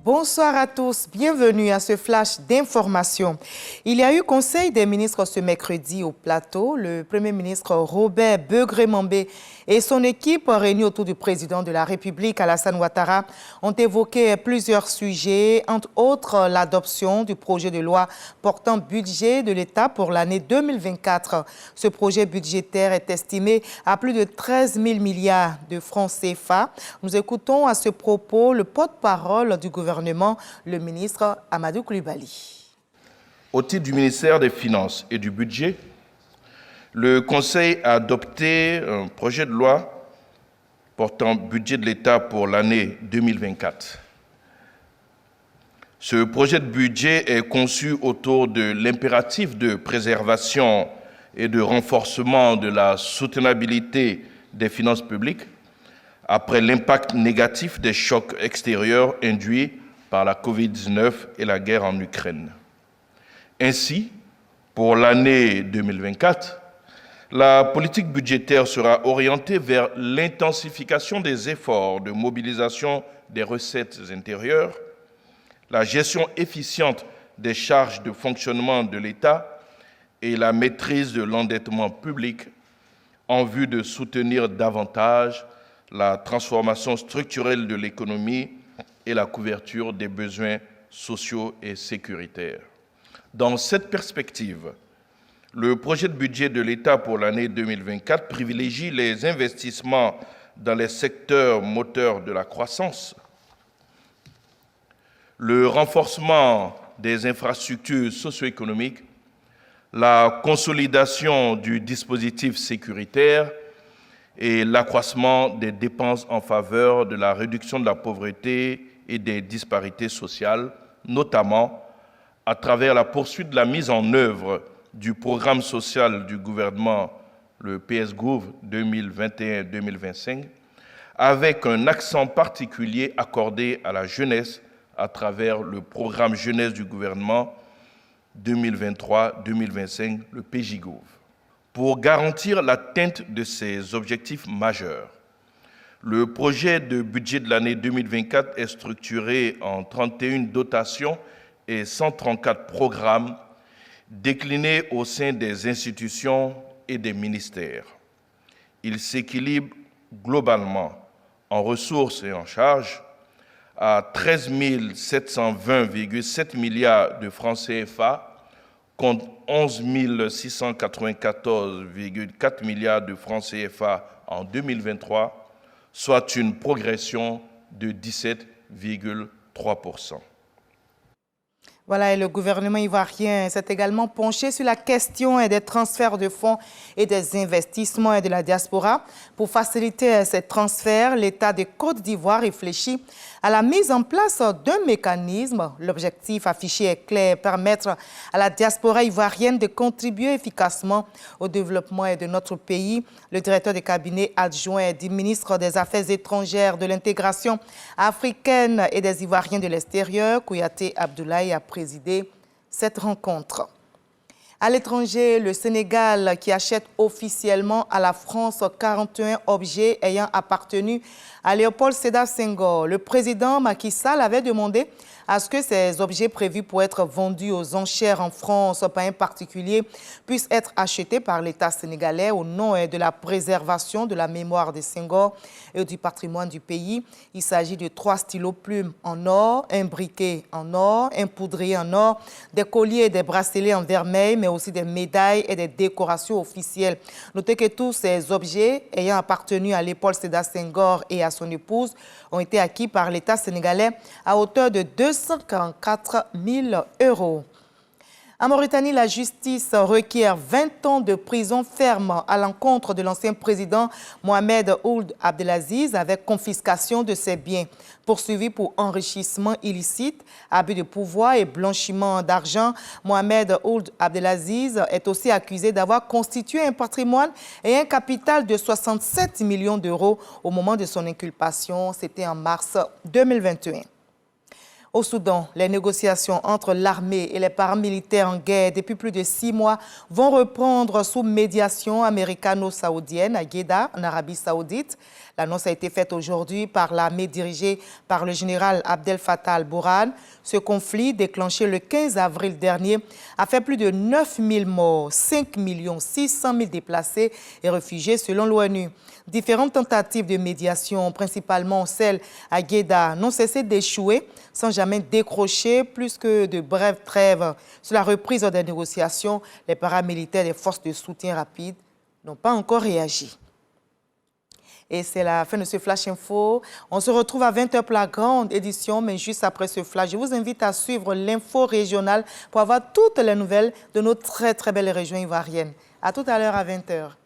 Bonsoir à tous, bienvenue à ce flash d'information. Il y a eu conseil des ministres ce mercredi au plateau. Le Premier ministre Robert Begré-Mambé et son équipe réunis autour du président de la République, Alassane Ouattara, ont évoqué plusieurs sujets, entre autres l'adoption du projet de loi portant budget de l'État pour l'année 2024. Ce projet budgétaire est estimé à plus de 13 000 milliards de francs CFA. Nous écoutons à ce propos le porte-parole du gouvernement, le ministre Amadou Coulibaly. Au titre du ministère des Finances et du Budget, le Conseil a adopté un projet de loi portant budget de l'État pour l'année 2024. Ce projet de budget est conçu autour de l'impératif de préservation et de renforcement de la soutenabilité des finances publiques après l'impact négatif des chocs extérieurs induits par la COVID-19 et la guerre en Ukraine. Ainsi, pour l'année 2024, la politique budgétaire sera orientée vers l'intensification des efforts de mobilisation des recettes intérieures, la gestion efficiente des charges de fonctionnement de l'État et la maîtrise de l'endettement public en vue de soutenir davantage la transformation structurelle de l'économie et la couverture des besoins sociaux et sécuritaires. Dans cette perspective, le projet de budget de l'État pour l'année 2024 privilégie les investissements dans les secteurs moteurs de la croissance, le renforcement des infrastructures socio-économiques, la consolidation du dispositif sécuritaire et l'accroissement des dépenses en faveur de la réduction de la pauvreté et des disparités sociales, notamment à travers la poursuite de la mise en œuvre du programme social du gouvernement, le PS-Gouv 2021-2025, avec un accent particulier accordé à la jeunesse à travers le programme jeunesse du gouvernement 2023-2025, le PJ-Gouv. Pour garantir l'atteinte de ces objectifs majeurs, le projet de budget de l'année 2024 est structuré en 31 dotations et 134 programmes déclinés au sein des institutions et des ministères. Il s'équilibre globalement en ressources et en charges à 13 720,7 milliards de francs CFA contre 11 694,4 milliards de francs CFA en 2023, soit une progression de 17,3%. Voilà, et le gouvernement ivoirien s'est également penché sur la question des transferts de fonds et des investissements et de la diaspora. Pour faciliter ces transferts, l'État de Côte d'Ivoire réfléchit à la mise en place d'un mécanisme. L'objectif affiché est clair, permettre à la diaspora ivoirienne de contribuer efficacement au développement de notre pays. Le directeur des cabinets adjoints du ministre des Affaires étrangères, de l'intégration africaine et des Ivoiriens de l'extérieur, Kouyaté Abdoulaye, a présidé cette rencontre. À l'étranger, le Sénégal qui achète officiellement à la France 41 objets ayant appartenu à Léopold Sédar Senghor. Le président Macky Sall avait demandé à ce que ces objets prévus pour être vendus aux enchères en France par un particulier puissent être achetés par l'État sénégalais au nom de la préservation de la mémoire de Senghor et du patrimoine du pays. Il s'agit de 3 stylos plumes en or, un briquet en or, un poudrier en or, des colliers et des bracelets en vermeil, mais aussi des médailles et des décorations officielles. Notez que tous ces objets ayant appartenu à Léopold Sédar Senghor et à son épouse ont été acquis par l'État sénégalais à hauteur de 244 000 €. En Mauritanie, la justice requiert 20 ans de prison ferme à l'encontre de l'ancien président Mohamed Ould Abdelaziz avec confiscation de ses biens. Poursuivi pour enrichissement illicite, abus de pouvoir et blanchiment d'argent, Mohamed Ould Abdelaziz est aussi accusé d'avoir constitué un patrimoine et un capital de 67 millions d'euros au moment de son inculpation. C'était en mars 2021. Au Soudan, les négociations entre l'armée et les paramilitaires en guerre depuis plus de 6 mois vont reprendre sous médiation américano-saoudienne à Jeddah, en Arabie Saoudite. L'annonce a été faite aujourd'hui par l'armée dirigée par le général Abdel Fattah al-Burhan. Ce conflit, déclenché le 15 avril dernier, a fait plus de 9 000 morts, 5 600 000 déplacés et réfugiés selon l'ONU. Différentes tentatives de médiation, principalement celles à Jeddah, n'ont cessé d'échouer sans jamais décrocher plus que de brèves trêves. Sur la reprise des négociations, les paramilitaires des forces de soutien rapide n'ont pas encore réagi. Et c'est la fin de ce Flash Info. On se retrouve à 20h pour la grande édition, mais juste après ce Flash, je vous invite à suivre l'info régionale pour avoir toutes les nouvelles de nos très belles régions ivoiriennes. À tout à l'heure à 20h.